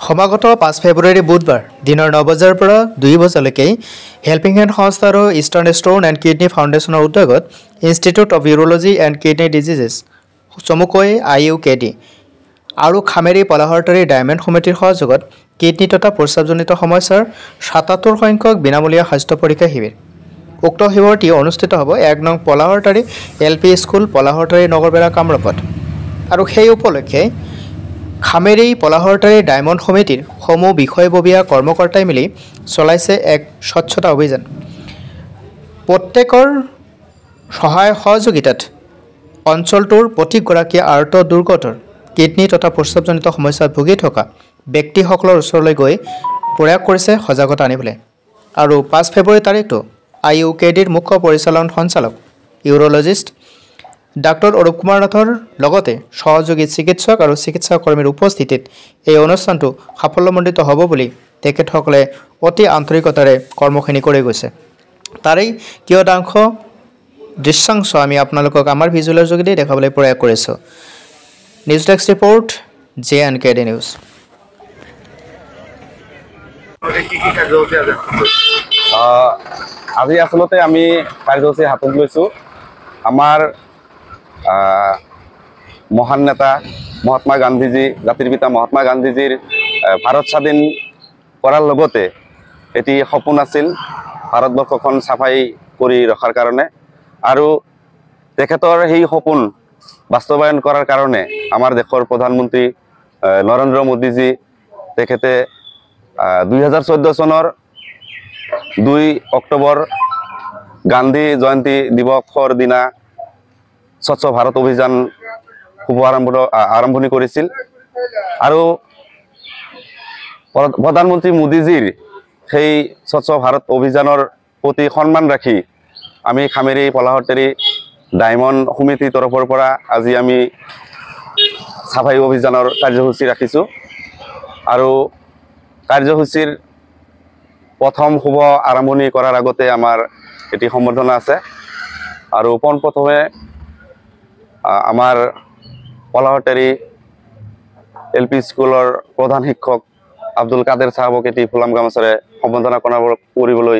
সমাগত 5 ফেব্ৰুৱাৰী বুধবাৰ দিনৰ 9 বজাৰ পৰা 2 বজালৈকে হেল্পিং হেণ্ড সংস্থা আৰু ইষ্টাৰ্ণ ষ্টোন এণ্ড কিডনী ফাউণ্ডেশ্যনৰ উদ্যোগত institute of urology and kidney diseases চমুকৈ IUKD আৰু খামেৰী পলাহৰটাৰী ডায়মণ্ড সমিতিৰ সহযোগত কিডনী তথা প্ৰস্ৰাৱজনিত সমস্যাৰ 77 সংখ্যক বিনামূলীয়া স্বাস্থ্য পৰীক্ষা শিবিৰ উক্ত শিবিৰটি অনুষ্ঠিত হ'ব 1 নং পলাহৰটাৰী LP স্কুল পলাহৰটাৰী নগৰবেৰা কামৰূপত আৰু সেই উপলক্ষে খামেৰী পলাহৰটাৰী ডায়মণ্ড সমিতিৰ সমূহ বিষয়ববীয়া কৰ্মকৰ্তাই মিলি চলাইছে এক স্বচ্ছতা অভিযান প্ৰত্যেকৰ সহায় সহযোগিতাত অঞ্চলটোৰ প্ৰতিগৰাকী আৰ্ত দুৰ্গতৰ কিডনী তথা প্ৰস্ৰাৱজনিত সমস্যাত ভুগি থকা ব্যক্তিসকলৰ ওচৰলৈ গৈ প্ৰয়াস কৰিছে সজাগতা আনিবলৈ আৰু 5 ফেব্ৰুৱাৰী তাৰিখটো IUKDৰ মুখ্য পৰিচালন সঞ্চালক ইউৰোলজিষ্ট ডাক্তৰ অৰূপ কুমাৰ নাথৰ লগতে সহযোগী চিকিৎসক আৰু চিকিৎসা কৰ্মীৰ উপস্থিতিত এই অনুষ্ঠানটো সাফল্যমণ্ডিত হ'ব বুলি তেখেতসকলে অতি আন্তৰিকতাৰে কৰ্মখিনি কৰি গৈছে তাৰেই কিয়দাংশ দৃশ্যাংশ আমি আপোনালোকক আমাৰ ভিজুৱেলৰ যোগেদি দেখাবলৈ প্ৰয়াস কৰিছোঁ news desk report JNKD news আজি আসলতে আমি কাৰ্যসূচী হাতত লৈছোঁ আমাৰ মহান নেতা মহাত্মা গান্ধীজী জাতিৰ পিতা মহাত্মা গান্ধীজীৰ ভাৰত স্বাধীন কৰাৰ লগতে এটি সপোন আছিল ভাৰতবৰ্ষখন চাফাই কৰি ৰখাৰ কাৰণে আৰু তেখেতৰ সেই সপোন বাস্তৱায়ন কৰাৰ কাৰণে আমাৰ দেশৰ প্ৰধানমন্ত্ৰী নৰেন্দ্ৰ মোদীজী তেখেতে 2014 চনৰ 2 অক্টোবৰ গান্ধী জয়ন্তী দিৱসৰ দিনা স্বচ্ছ ভাৰত অভিযান শুভ আৰম্ভণি কৰিছিল আৰু প্ৰধানমন্ত্ৰী মোদীজীৰ সেই স্বচ্ছ ভাৰত অভিযানৰ প্ৰতি সন্মান ৰাখি আমি খামেৰী পলাহৰটাৰী ডায়মণ্ড সমিতিৰ তৰফৰ পৰা আজি আমি চাফাই অভিযানৰ কাৰ্যসূচী ৰাখিছোঁ আৰু কাৰ্যসূচীৰ প্ৰথম শুভ আৰম্ভণি কৰাৰ আগতে আমাৰ এটি সম্বৰ্ধনা আছে আৰু পোনপ্ৰথমে আমাৰ পলাহৰটাৰী LP স্কুলৰ প্ৰধান শিক্ষক আব্দুল কাদেৰ সাহেবক এটি ফুলাম গামোচাৰে সম্বৰ্ধনা কৰিবলৈ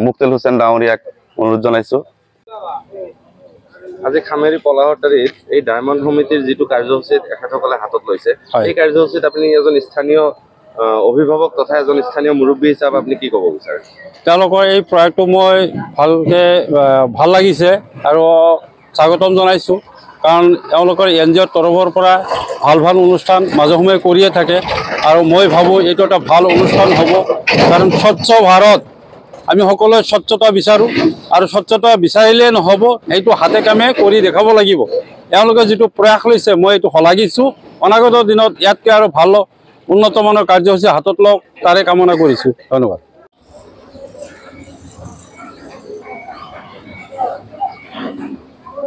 মুক্তেল হুছেইন ডাঙৰীয়াক অনুৰোধ জনাইছোঁ আজি খামেৰী পলাহৰটাৰীত এই ডায়মণ্ড সমিতিৰ যিটো কাৰ্যসূচী এখেতসকলে হাতত লৈছে এই কাৰ্যসূচীত আপুনি এজন স্থানীয় অভিভাৱক তথা এজন স্থানীয় মুৰব্বী হিচাপে আপুনি কি ক'ব বিচাৰে তেওঁলোকৰ এই প্ৰয়াসটো মই ভাল লাগিছে আৰু স্বাগতম জনাইছোঁ কাৰণ তেওঁলোকৰ NGOৰ তৰফৰ পৰা ভাল অনুষ্ঠান মাজে সময়ে কৰিয়ে থাকে আৰু মই ভাবোঁ এইটো এটা ভাল অনুষ্ঠান হ'ব কাৰণ স্বচ্ছ ভাৰত আমি সকলোৱে স্বচ্ছতা বিচাৰোঁ আৰু স্বচ্ছতা বিচাৰিলে নহ'ব এইটো হাতে কামে কৰি দেখাব লাগিব তেওঁলোকে যিটো প্ৰয়াস লৈছে মই এইটো শলাগিছোঁ অনাগত দিনত ইয়াতকৈ আৰু ভাল উন্নতমানৰ কাৰ্যসূচী হাতত লওক তাৰে কামনা কৰিছোঁ ধন্যবাদ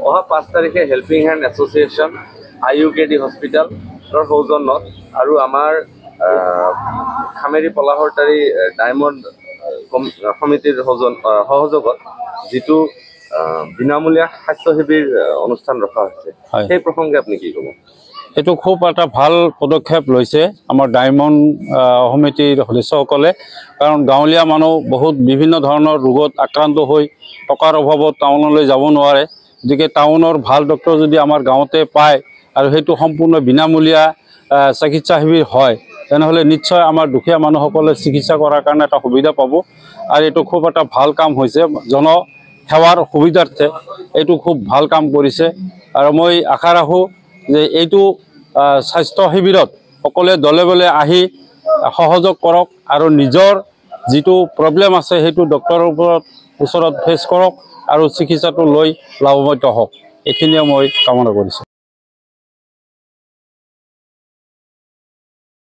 অহা 5 তাৰিখে হেল্পিং হেণ্ড এছ'চিয়েশ্যন IUKD হস্পিটেলৰ সৌজন্যত আৰু আমাৰ খামেৰী পলাহৰটাৰী ডায়মণ্ড সমিতিৰ সহযোগত যিটো বিনামূলীয়া স্বাস্থ্য শিবিৰ অনুষ্ঠান ৰখা হৈছে সেই প্ৰসংগে আপুনি কি ক'ব এইটো খুব এটা ভাল পদক্ষেপ লৈছে আমাৰ ডায়মণ্ড সমিতিৰ সদস্যসকলে কাৰণ গাঁৱলীয়া মানুহ বহুত বিভিন্ন ধৰণৰ ৰোগত আক্ৰান্ত হৈ টকাৰ অভাৱত টাউনলৈ যাব নোৱাৰে গতিকে টাউনৰ ভাল ডক্টৰ যদি আমাৰ গাঁৱতে পায় আৰু সেইটো সম্পূৰ্ণ বিনামূলীয়া চিকিৎসা শিবিৰ হয় তেনেহ'লে নিশ্চয় আমাৰ দুখীয়া মানুহসকলে চিকিৎসা কৰাৰ কাৰণে এটা সুবিধা পাব আৰু এইটো খুব এটা ভাল কাম হৈছে জনসেৱাৰ সুবিধাৰ্থে এইটো খুব ভাল কাম কৰিছে আৰু মই আশা ৰাখোঁ যে এইটো স্বাস্থ্য শিবিৰত সকলোৱে দলে বলে আহি সহযোগ কৰক আৰু নিজৰ যিটো প্ৰব্লেম আছে সেইটো ডক্টৰৰ ওচৰত ফেচ কৰক আৰু চিকিৎসাটো লৈ লাভান্বিত হওক এইখিনিয়ে মই কামনা কৰিছোঁ